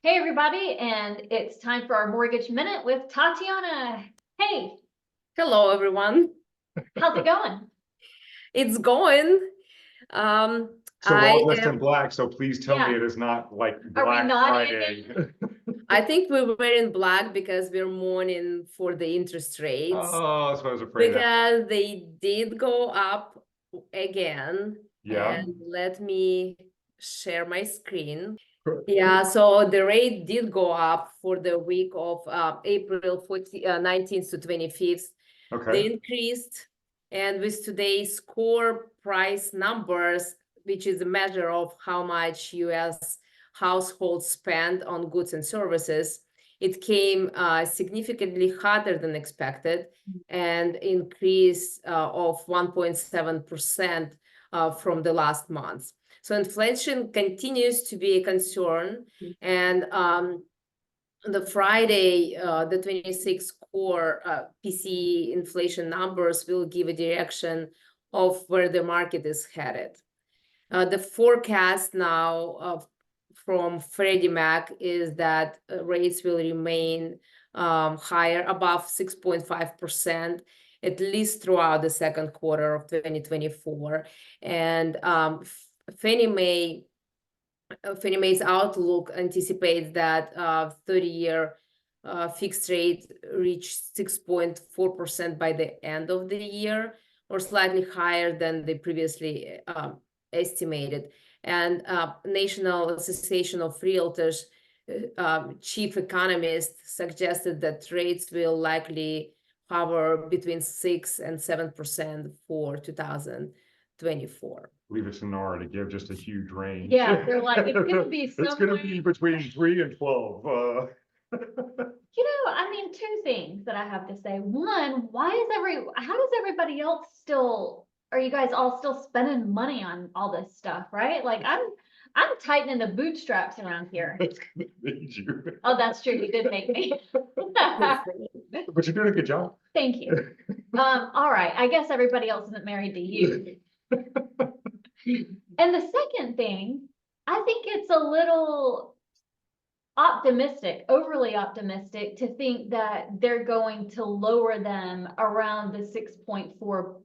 Hey, everybody, and it's time for our Mortgage Minute with Tatiana. Hey, Hello, everyone. how's it going? It's going. So we're all I dressed in black, so please tell me Yeah. it is not like Are we Black not Friday. I think we were in black because we're mourning for the interest rates Oh, that's what I was afraid of. because they did go up again. Yeah. And let me share my screen. Yeah, so the rate did go up for the week of April 19th to 25th. They Okay. increased, and with today's core price numbers, which is a measure of how much U.S. households spend on goods and services, it came significantly hotter than expected, and increase of 1.7% from the last month. So inflation continues to be a concern, and the Friday, the 26 core PCE inflation numbers will give a direction of where the market is headed. The forecast now from Freddie Mac is that rates will remain higher, above 6.5%, at least throughout the second quarter of 2024. And Fannie Mae's outlook anticipates that 30-year fixed rate reached 6.4% by the end of the year, or slightly higher than they previously estimated. And National Association of Realtors chief economist suggested that rates will likely hover between 6 and 7% for 2024. Leave it to Nora to give just a huge range. Yeah, they're like, it's gonna be It's gonna be between 3 and 12. I mean, two things that I have to say. One, how does everybody else are you guys all still spending money on all this stuff, right? Like I'm tightening the bootstraps around here. That's gonna make you. Oh, that's true. You did make me. But you're doing a good job. Thank you. All right. I guess everybody else isn't married to you. And the second thing, I think it's a little overly optimistic to think that they're going to lower them around the 6.4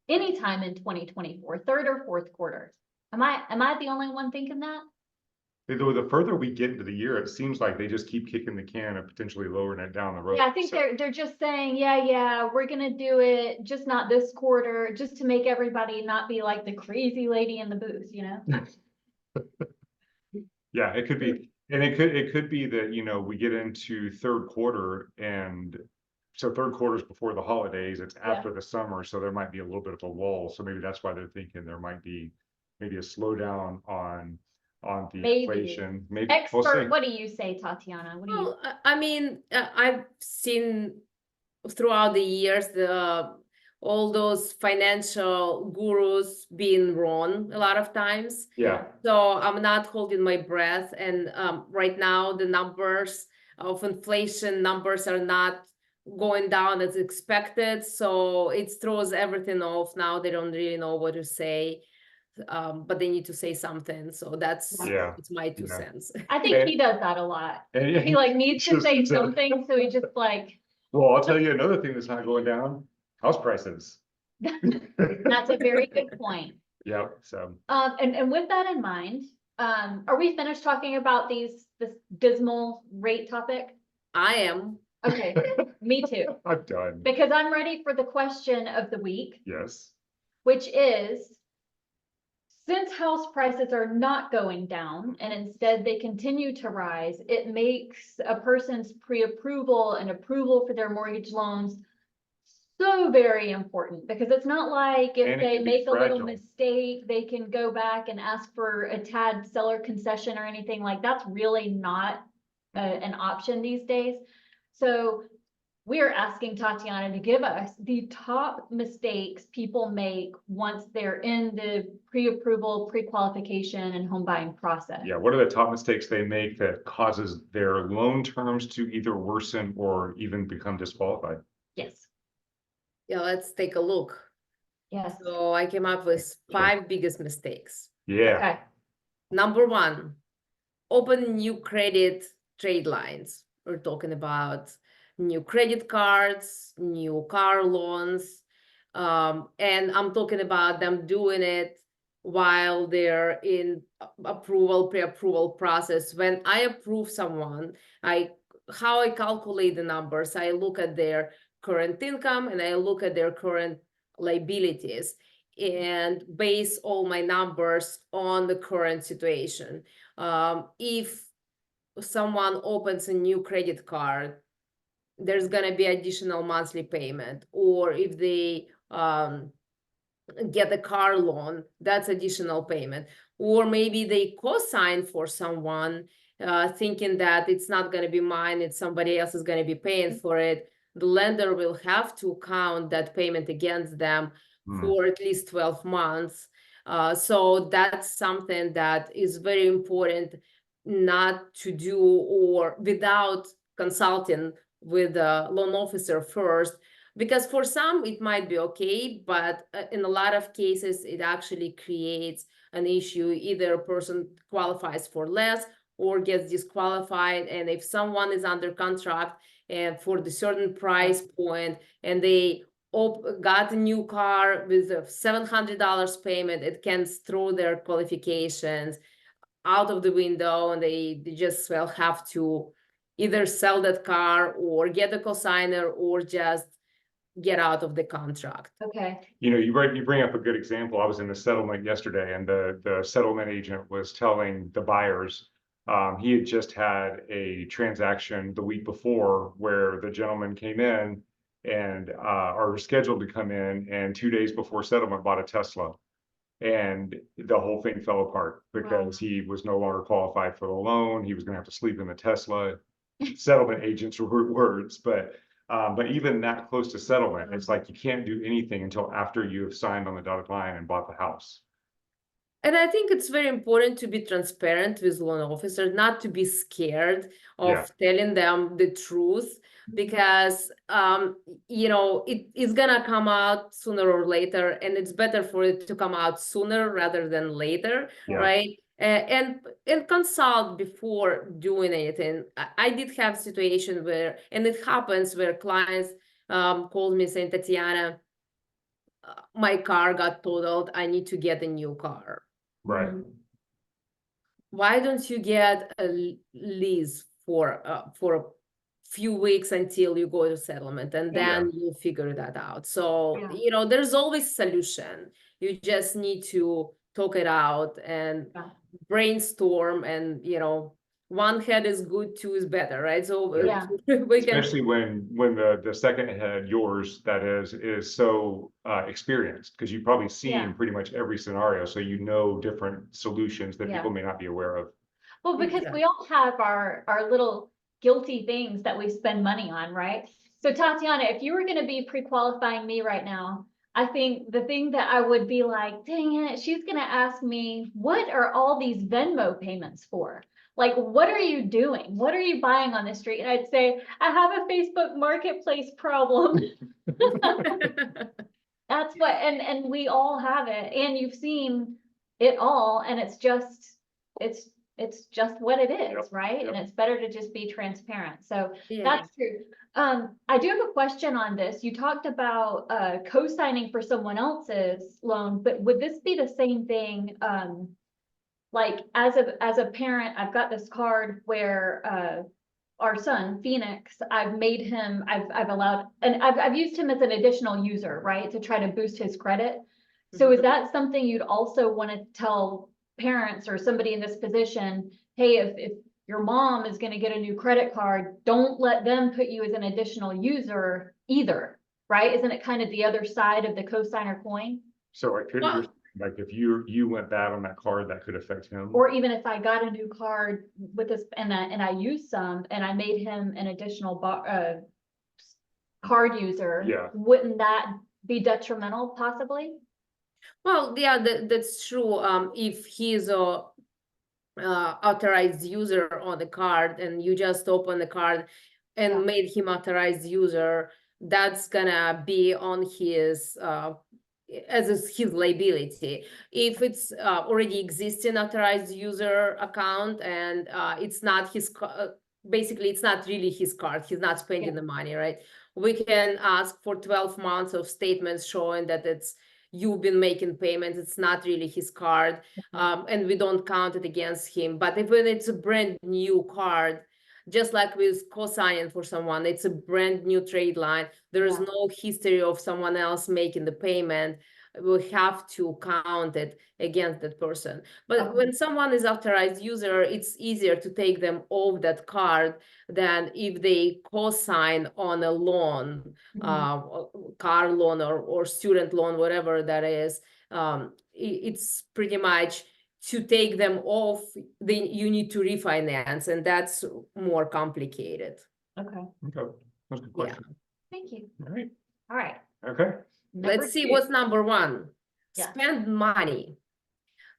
anytime in 2024, third or fourth quarter. Am I the only one thinking that? The further we get into the year, it seems like they just keep kicking the can and potentially lowering it down the road. Yeah, I think they're just saying, yeah, we're gonna do it, just not this quarter, just to make everybody not be like the crazy lady in the booth, Yeah, it could be, and it could be that, we get into third quarter, and so third quarter's before the holidays, it's after the summer, so there might be a little bit of a lull. So maybe that's why they're thinking there might be maybe a slowdown on the inflation. Maybe we'll see. Expert, what do you say, Tatiana? What do you? Well, I mean, I've seen throughout the years all those financial gurus being wrong a lot of times. Yeah. So I'm not holding my breath. And right now, the numbers of inflation numbers are not going down as expected. So it throws everything off. Now they don't really know what to say. But they need to say something. So it's my 2 cents. I think he does that a lot. He like needs to say something, so he just like. Well, I'll tell you another thing that's not going down: house prices. That's a very good point. Yeah. So. And with that in mind, are we finished talking about this dismal rate topic? I am. Okay, me too. I'm done. Because I'm ready for the question of the week. Yes. Which is, since house prices are not going down and instead they continue to rise, it makes a person's pre-approval and approval for their mortgage loans so very important, because it's not like if they make a little mistake, they can go back and ask for a tad seller concession or anything. Like that's really not an option these days. So we are asking Tatiana to give us the top mistakes people make once they're in the pre-approval, pre-qualification, and home buying process. Yeah, what are the top mistakes they make that causes their loan terms to either worsen or even become disqualified? Yes. Yeah, let's take a look. Yes. So I came up with 5 biggest mistakes. Yeah. Okay. Number 1, open new credit trade lines. We're talking about new credit cards, new car loans, and I'm talking about them doing it while they're in pre-approval process. When I approve someone, how I calculate the numbers, I look at their current income and I look at their current liabilities and base all my numbers on the current situation. If someone opens a new credit card, there's gonna be additional monthly payment, or if they get a car loan, that's additional payment, or maybe they co-sign for someone, thinking that it's not going to be mine, it's somebody else is going to be paying for it. The lender will have to count that payment against them for at least 12 months. So that's something that is very important not to do, or without consulting with a loan officer first, because for some it might be okay, but in a lot of cases it actually creates an issue. Either a person qualifies for less or gets disqualified, and if someone is under contract and for the certain price point and they got a new car with a $700 payment, it can throw their qualifications out of the window, and they just will have to either sell that car or get a cosigner or just get out of the contract. Okay. You know, you bring up a good example. I was in the settlement yesterday, and the settlement agent was telling the buyers, he had just had a transaction the week before where the gentleman came in and are scheduled to come in, and 2 days before settlement bought a Tesla. And the whole thing fell apart because he was no longer qualified for the loan. He was going to have to sleep in the Tesla. Settlement agents' words, but even that close to settlement, it's like you can't do anything until after you have signed on the dotted line and bought the house. And I think it's very important to be transparent with loan officers, not to be scared of telling them the truth, because it is gonna come out sooner or later, and it's better for it to come out sooner rather than later, right? And consult before doing anything. I did have situation where, and it happens, where clients called me saying, Tatiana, my car got totaled, I need to get a new car. Right. Why don't you get a lease for a few weeks until you go to settlement, and then you'll figure that out. So, there's always solution. You just need to talk it out and brainstorm, and, one head is good, two is better, right? So we can, especially when the second head, yours, that is so experienced, because you've probably seen pretty much every scenario, so you know different solutions that people may not be aware of. Well, because we all have our little guilty things that we spend money on, right? So Tatiana, if you were going to be pre-qualifying me right now, I think the thing that I would be like, dang it, she's going to ask me, what are all these Venmo payments for? Like, what are you doing? What are you buying on the street? And I'd say, I have a Facebook Marketplace problem. That's what, and we all have it, and you've seen it all, and it's just what it is, right? And it's better to just be transparent. So that's true. I do have a question on this. You talked about co-signing for someone else's loan, but would this be the same thing? Like as a parent, I've got this card where our son Phoenix, I've allowed, and I've used him as an additional user, right, to try to boost his credit. So is that something you'd also want to tell parents or somebody in this position, hey, if your mom is going to get a new credit card, don't let them put you as an additional user either, right? Isn't it kind of the other side of the cosigner coin? So it could, like, if you went bad on that card, that could affect him. Or even if I got a new card with this and I used some and I made him an additional card user, wouldn't that be detrimental possibly? Well, that's true. If he's a authorized user on the card, and you just open the card and made him authorized user, that's gonna be on his his liability. If it's already existing authorized user account and it's not his basically it's not really his card. He's not spending the money, right? We can ask for 12 months of statements showing that you've been making payments. It's not really his card. And we don't count it against him. But if when it's a brand new card, just like with co-signing for someone, it's a brand new trade line. There is Yeah. no history of someone else making the payment. We have to count it against that person. But Okay. when someone is authorized user, it's easier to take them off that card than if they co-sign on a loan, car loan or student loan, whatever that is. It's pretty much to take them off, you need to refinance, and that's more complicated. Okay, Okay, that's a good Yeah. question. thank you. All right, All right. okay. Number Let's see two. what's number one. Yeah. Spend money.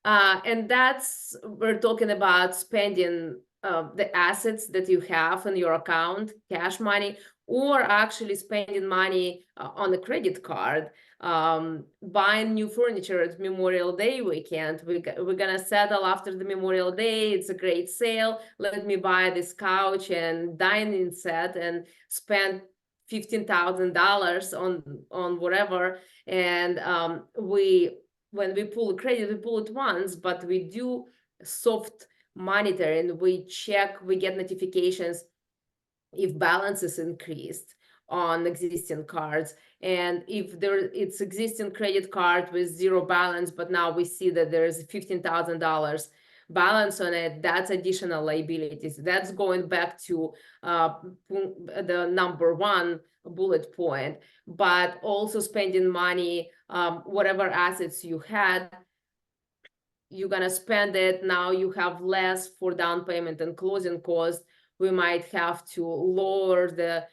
And that's, we're talking about spending the assets that you have in your account, cash money, or actually spending money on a credit card, buying new furniture at Memorial Day weekend. We're gonna settle after the Memorial Day. It's a great sale. Let me buy this couch and dining set and spend $15,000 on whatever. And when we pull credit, we pull it once, but we do soft monitoring. We check, we get notifications if balance is increased on existing cards. And if it's existing credit card with zero balance, but now we see that there's $15,000 balance on it, that's additional liabilities. That's going back to the number one bullet point, but also spending money, whatever assets you had, you're gonna spend it. Now you have less for down payment and closing costs. We might have to lower the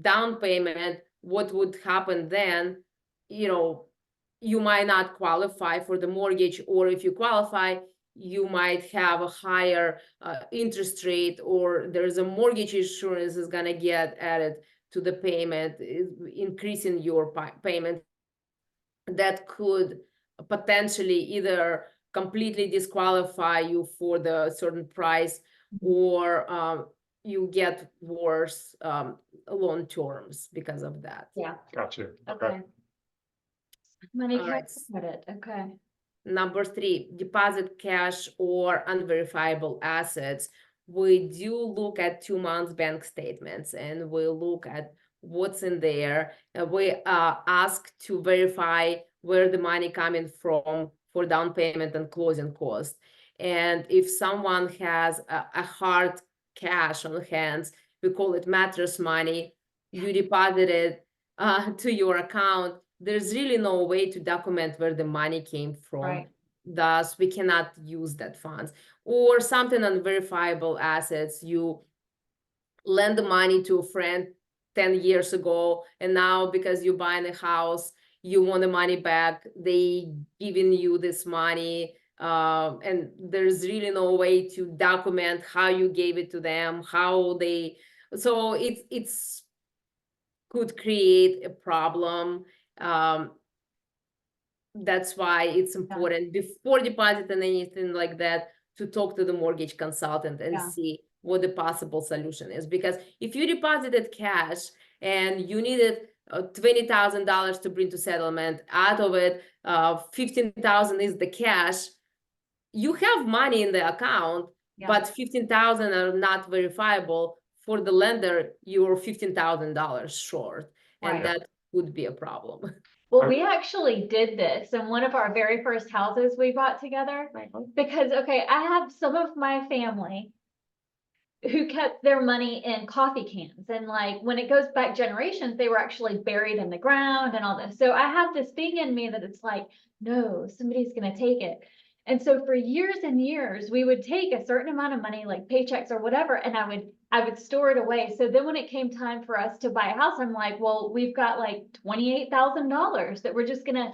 down payment. What would happen then? You might not qualify for the mortgage, or if you qualify, you might have a higher interest rate, or there's a mortgage insurance is gonna get added to the payment, increasing your payment. That could potentially either completely disqualify you for the certain price, or you get worse loan terms because of that. Yeah, Gotcha, okay. okay. Money All right. credit, okay. Number 3, deposit cash or unverifiable assets. We do look at 2 months bank statements, and we look at what's in there. We ask to verify where the money coming from for down payment and closing costs. And if someone has a hard cash on hands, we call it mattress money, you deposit it to your account. There's really no way to document where the money came from. Right. Thus, we cannot use that funds. Or something unverifiable assets, you lend the money to a friend 10 years ago, and now because you're buying a house, you want the money back, they giving you this money, and there's really no way to document how you gave it to them, so it's could create a problem. That's why it's important before depositing anything like that to talk to the mortgage consultant and see what the possible solution is. Because if you deposited cash and you needed $20,000 to bring to settlement, out of it, 15,000 is the cash, you have money in the account, but 15,000 are not verifiable. For the lender, you're $15,000 short, and that would be a problem. Well, we actually did this in one of our very first houses we bought together, because, okay, I have some of my family who kept their money in coffee cans, and like when it goes back generations, they were actually buried in the ground and all this. So I have this thing in me that it's like, no, somebody's gonna take it. And so for years and years, we would take a certain amount of money, like paychecks or whatever, and I would store it away. So then when it came time for us to buy a house, I'm like, well, we've got like $28,000 that we're just gonna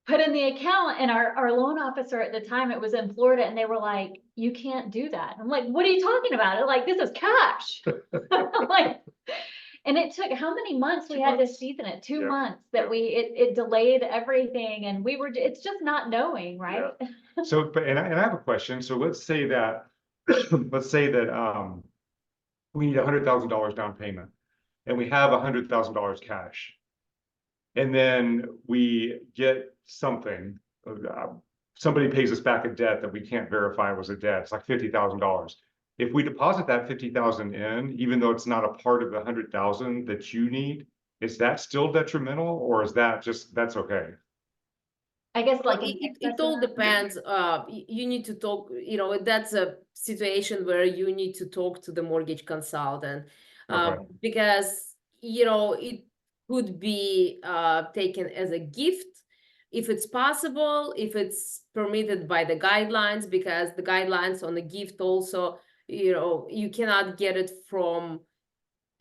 put in the account. And our loan officer at the time, it was in Florida, and they were like, you can't do that. I'm like, what are you talking about? They're like, this is cash. Like, and it took how many months we had to season it? 2 months that it delayed everything, and it's just not knowing, right? So, and I have a question. So let's say that we need $100,000 down payment, and we have $100,000 cash. And then we get something, somebody pays us back a debt that we can't verify was a debt. It's like $50,000. If we deposit that 50,000 in, even though it's not a part of the 100,000 that you need, is that still detrimental, or is that just, that's okay? I guess Well, like. an it excess all amount. depends, you need to talk, that's a situation where you need to talk to the mortgage consultant. Okay. Because, it could be taken as a gift if it's possible, if it's permitted by the guidelines, because the guidelines on the gift also, you cannot get it from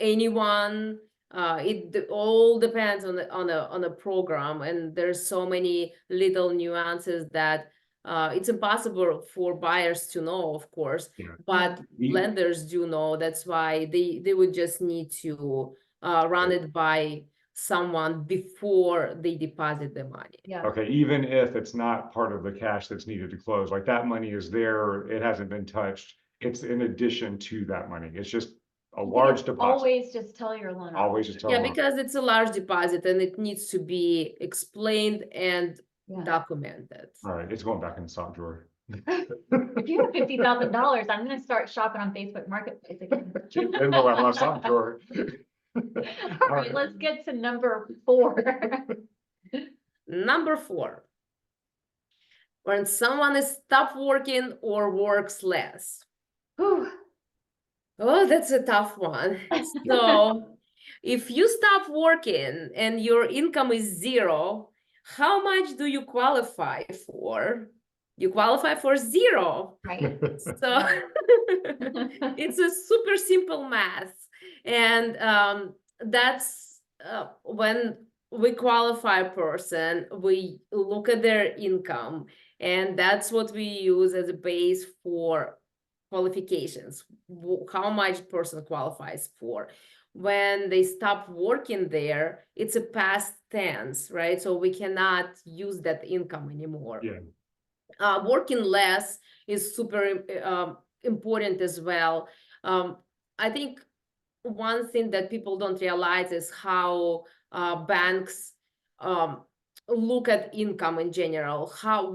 anyone. It all depends on the program, and there's so many little nuances that it's impossible for buyers to know, of course, Yeah. but Yeah. lenders do know. That's why they would just need to run it by someone before they deposit the money. Yeah. Okay, even if it's not part of the cash that's needed to close, like that money is there, it hasn't been touched. It's in addition to that money. It's just a I think large it's deposit. Always just tell your loaner. Always just tell Yeah, them. because it's a large deposit and it needs to be explained and Yeah. documented. All right, it's going back in the sock drawer. If you have $50,000, I'm gonna start shopping on Facebook Marketplace again. In my sock drawer. All right, let's get to number 4. Number 4, when someone is stop working or works less. Whew. Oh, that's a tough one. So if you stop working and your income is 0, how much do you qualify for? You qualify for 0. Right. So it's a super simple math. And that's when we qualify a person, we look at their income, and that's what we use as a base for qualifications, how much person qualifies for. When they stop working there, it's a past tense, right? So we cannot use that income anymore. Yeah. Working less is super important as well. I think one thing that people don't realize is how banks look at income in general, how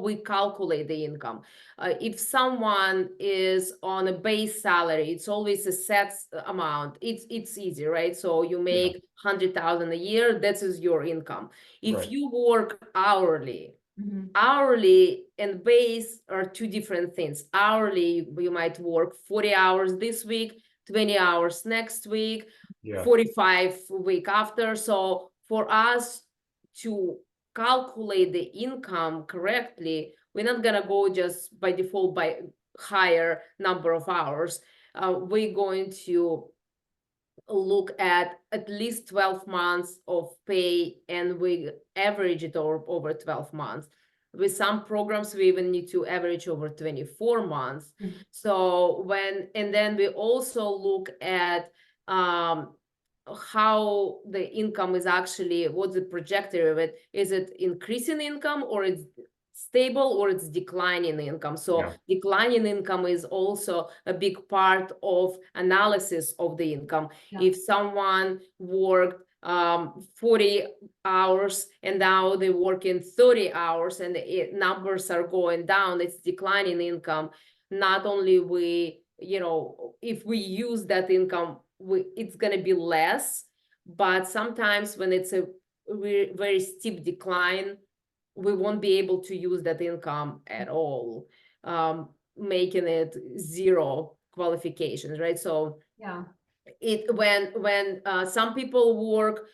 we calculate the income. If someone is on a base salary, it's always a set amount. It's easy, right? So you make 100,000 a year, that is your income. If Right. you work hourly, Mhm. hourly and base are two different things. Hourly, you might work 40 hours this week, 20 hours next week, Yeah. 45 week after. So for us to calculate the income correctly, we're not gonna go just by default by higher number of hours. We're going to look at least 12 months of pay, and we average it over 12 months. With some programs, we even need to average over 24 months. Mhm. So and then we also look at how the income is actually, what's the trajectory of it? Is it increasing income, or it's stable, or it's declining income? So declining income is also a big part of analysis of the income. Yeah. If someone worked 40 hours and now they work in 30 hours and the numbers are going down, it's declining income. Not only if we use that income, it's going to be less, but sometimes when it's a very steep decline, we won't be able to use that income at all, making it 0 qualifications, right? So Yeah. when some people work,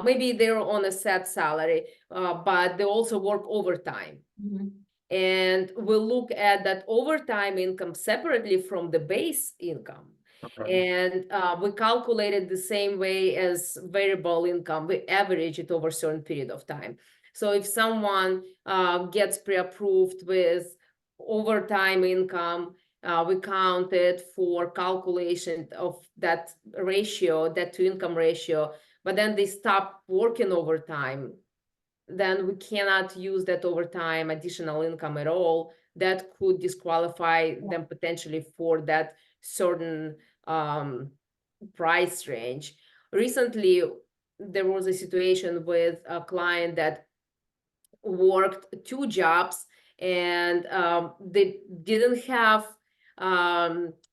maybe they're on a set salary, but they also work overtime. Mhm. And we'll look at that overtime income separately from the base income. Okay. And we calculate it the same way as variable income. We average it over a certain period of time. So if someone gets pre-approved with overtime income, we count it for calculation of that ratio, that to income ratio, but then they stop working overtime, then we cannot use that overtime additional income at all. That could disqualify them potentially for that certain price range. Recently, there was a situation with a client that worked 2 jobs, and they didn't have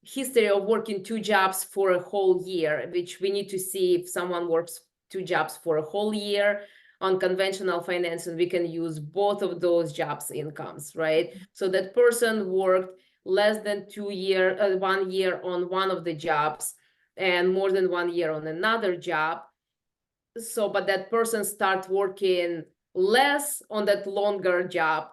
history of working 2 jobs for a whole year, which we need to see if someone works 2 jobs for a whole year. On conventional financing, we can use both of those jobs incomes, right? So that person worked less than 1 year on one of the jobs and more than 1 year on another job. So, but that person start working less on that longer job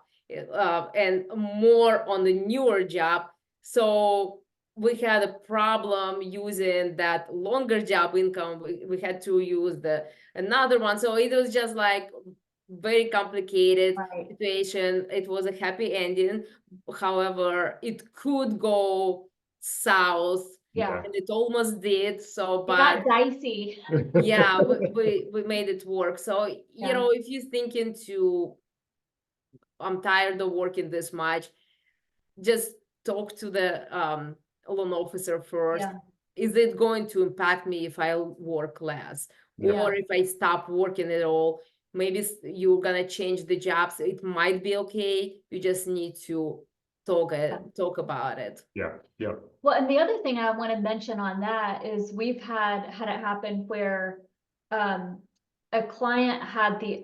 and more on the newer job. So we had a problem using that longer job income. We had to use another one. So it was just like very complicated Right. situation. It was a happy ending. However, it could go south, Yeah. and it almost did. So, It but got dicey. yeah, we made it work. So, you Yeah. know, if you're thinking to, I'm tired of working this much, just talk to the loan officer first. Yeah. Is it going to impact me if I work less? Yeah. Or if I stop working at all? Maybe you're gonna change the jobs. It might be okay. You just need to talk about it. Yeah, yeah. Well, and the other thing I want to mention on that is we've had it happen where a client had the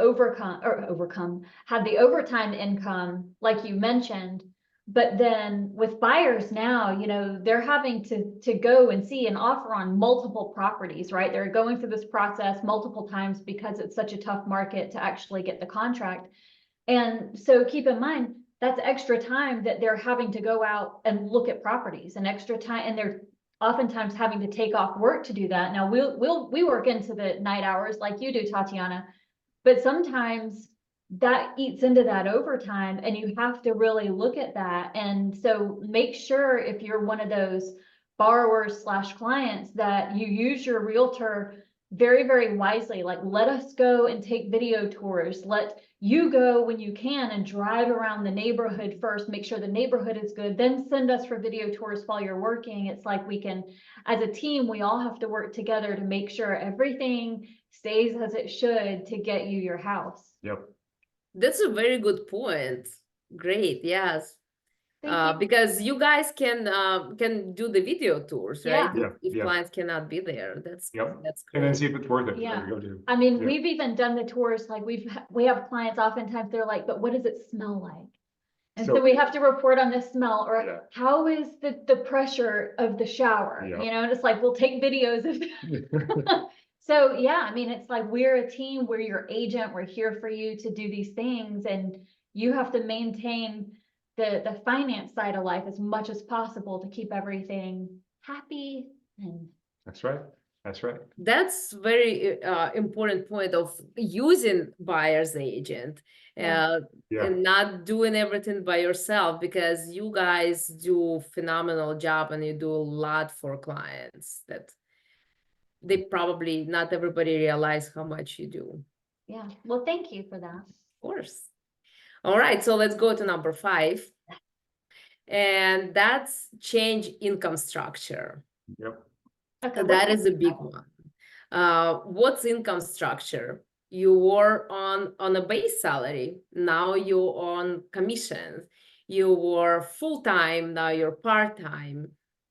had the overtime income, like you mentioned, but then with buyers now, you know, they're having to go and see an offer on multiple properties, right? They're going through this process multiple times because it's such a tough market to actually get the contract. And so keep in mind, that's extra time that they're having to go out and look at properties, and extra time, and they're oftentimes having to take off work to do that. Now we work into the night hours like you do, Tatiana, but sometimes that eats into that overtime, and you have to really look at that. And so make sure, if you're one of those borrowers slash clients, that you use your realtor very, very wisely. Like, let us go and take video tours. Let you go when you can and drive around the neighborhood first, make sure the neighborhood is good, then send us for video tours while you're working. It's like we can, as a team, we all have to work together to make sure everything stays as it should to get you your house. Yep. That's a very good point. Great, yes. Thank you. Because you guys can do the video tours, right? Yeah. Yeah, If yeah. clients cannot be there, that's Yep. that's And then great. see if it's worth it for Yeah. them to go to. I mean, Yeah. we've even done the tours, like we have clients oftentimes, they're like, but what does it smell like? And so So- we have to report on the smell, or Yeah. how is the pressure of the shower? Yeah. You know, and it's like, we'll take videos of. So, yeah, I mean, it's like, we're a team, we're your agent, we're here for you to do these things, and you have to maintain the finance side of life as much as possible to keep everything happy and. That's right. That's right. That's very important point of using buyer's agent Yeah. Yeah. and not doing everything by yourself, because you guys do phenomenal job and you do a lot for clients that they probably not everybody realize how much you do. Yeah, well, thank you for that. Of course. All right, so let's go to number 5. And that's change income structure. Yep. Okay, That is a big one. What's income structure? You were on a base salary, now you're on commissions. You were full-time, now you're part-time.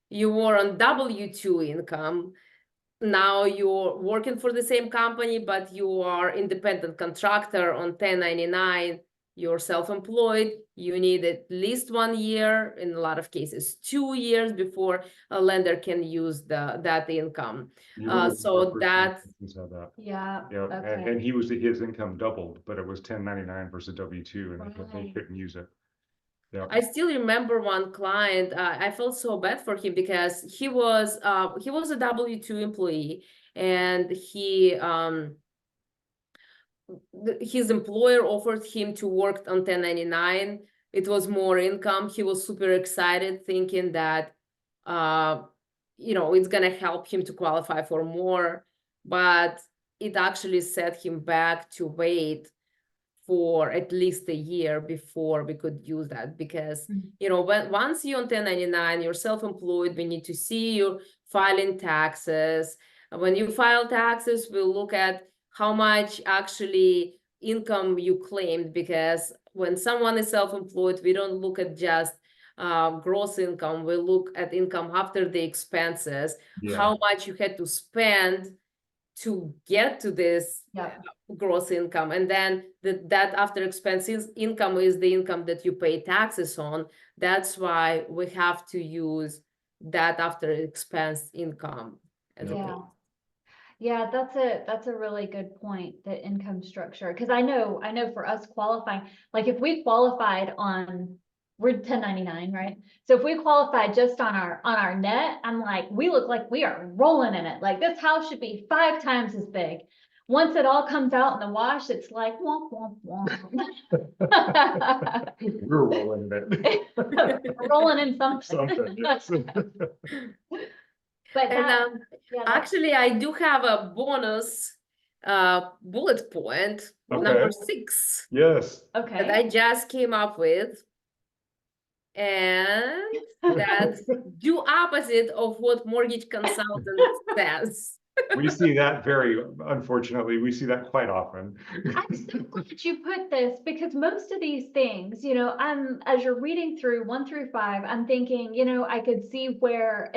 You were on W-2 income, now you're working for the same company, but you are independent contractor on 1099. You're self-employed. You need at least 1 year, in a lot of cases 2 years, before a lender can use that income. You were one So of our first that- instances of that. Yeah, Yeah, okay. and his income doubled, but it was 1099 versus W-2, and they Right. couldn't use it. Yeah. I still remember one client. I felt so bad for him because he was a W-2 employee, and his employer offered him to work on 1099. It was more income. He was super excited, thinking that it's gonna help him to qualify for more, but it actually set him back to wait for at least a year before we could use that, because Mhm. you know, once you're on 1099, you're self-employed, we need to see you filing taxes. When you file taxes, we'll look at how much actually income you claimed, because when someone is self-employed, we don't look at just gross income, we look at income after the expenses, Yeah, how much you had to spend to get to this Yeah. gross income, and then that after expenses income is the income that you pay taxes on. That's why we have to use that after expense income as a Yeah. base. Yeah, that's a really good point, the income structure. Cause I know for us qualifying, like if we qualified on, we're 1099, right? So if we qualified just on our net, I'm like, we look like we are rolling in it. Like this house should be 5 times as big. Once it all comes out in the wash, it's like womp womp womp. we're rolling it. Rolling in something. Something, yes. But And that, yeah, that, actually, I do have a bonus bullet point, number 6, Yes. that okay. I just came up with. And that's do opposite of what mortgage consultant says. We see that unfortunately, we see that quite often. I'm so glad you put this, because most of these things, as you're reading through 1 through 5, I'm thinking, I could see where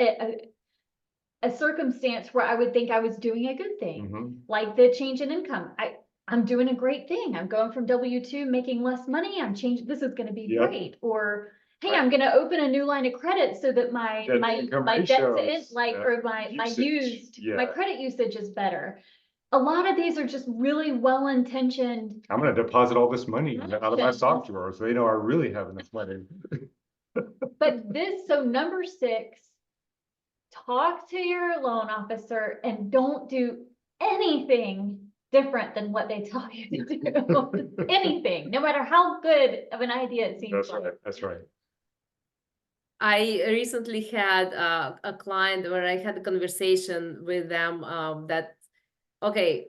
a circumstance where I would think I was doing a good thing, Mhm. like the change in income. I'm doing a great thing. I'm going from W-2, making less money. This is going to be Yep. great. Or, hey, Right. I'm going to open a new line of credit so that my That income debt to ratios, or my usage, my yeah. credit usage is better. A lot of these are just really well-intentioned. I'm gonna deposit all this money out of my Actions. sock drawer, so they know I really have enough money. But so number 6, talk to your loan officer and don't do anything different than what they tell you to do. Anything, no matter how good of an idea it seems That's like. right, that's right. I recently had a client where I had a conversation with them that, okay,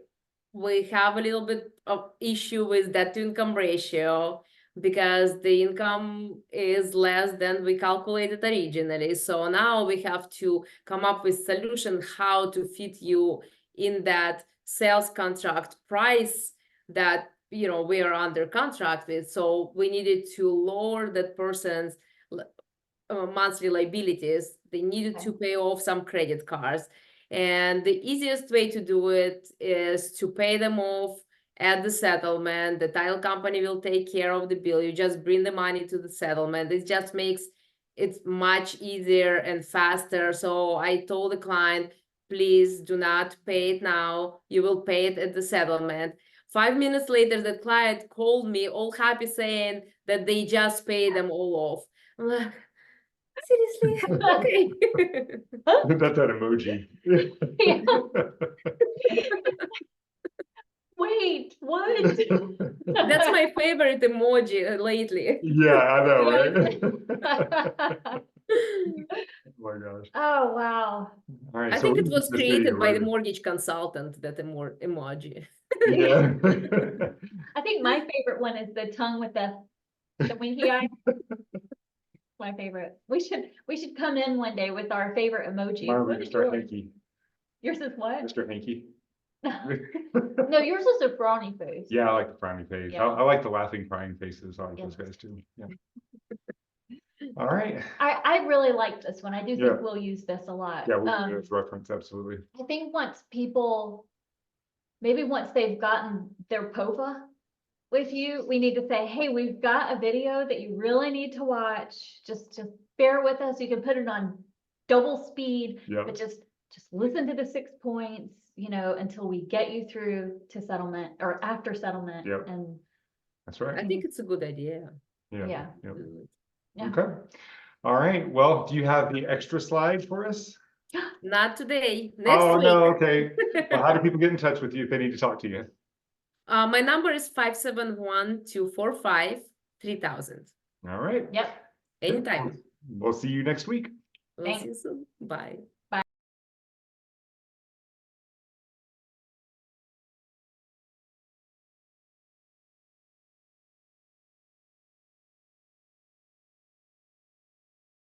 we have a little bit of issue with debt to income ratio because the income is less than we calculated originally. So now we have to come up with solution how to fit you in that sales contract price that we are under contract with. So we needed to lower that person's monthly liabilities. They needed Okay. to pay off some credit cards. And the easiest way to do it is to pay them off at the settlement. The title company will take care of the bill. You just bring the money to the settlement. It just makes it much easier and faster. So I told the client, please do not pay it now. You will pay it at the settlement. 5 minutes later, the client called me all happy saying that they just paid them all off. I'm like, seriously? Okay. That's that emoji. Wait, what? That's my favorite emoji lately. Yeah, I know, Yes. right? Oh my gosh. Oh, wow. All right, I so think we it was just need to created by the run- mortgage consultant, that emoji. Yeah. I think my favorite one is the tongue with the winky eye. My favorite. We should come in one day with our favorite emoji. Mine What would is Mr. yours? Hanky. Yours is what? Mr. Hanky. No, yours is a frowny face. Yeah, I like the frowny face. Yeah. I like the laughing, crying faces. I like Yeah. those guys too. Yeah. All right. I really like this one. I do Yeah. think we'll use this a lot. Yeah, we'll do this reference, absolutely. I think maybe once they've gotten their POFA with you, we need to say, hey, we've got a video that you really need to watch. Just bear with us. You can put it on double speed, Yeah. but just listen to the 6 points, until we get you through to settlement or after settlement. Yep. And That's right. I think it's a good idea. Yeah. Yeah. Yep. yeah. Okay. All right. Well, do you have the extra slide for us? Not today, next Oh, week. no. Okay. Well, how do people get in touch with you if they need to talk to you? My number is 571-245-3000. All right. Yep. Anytime. We'll see you next week. We'll see you soon. Bye.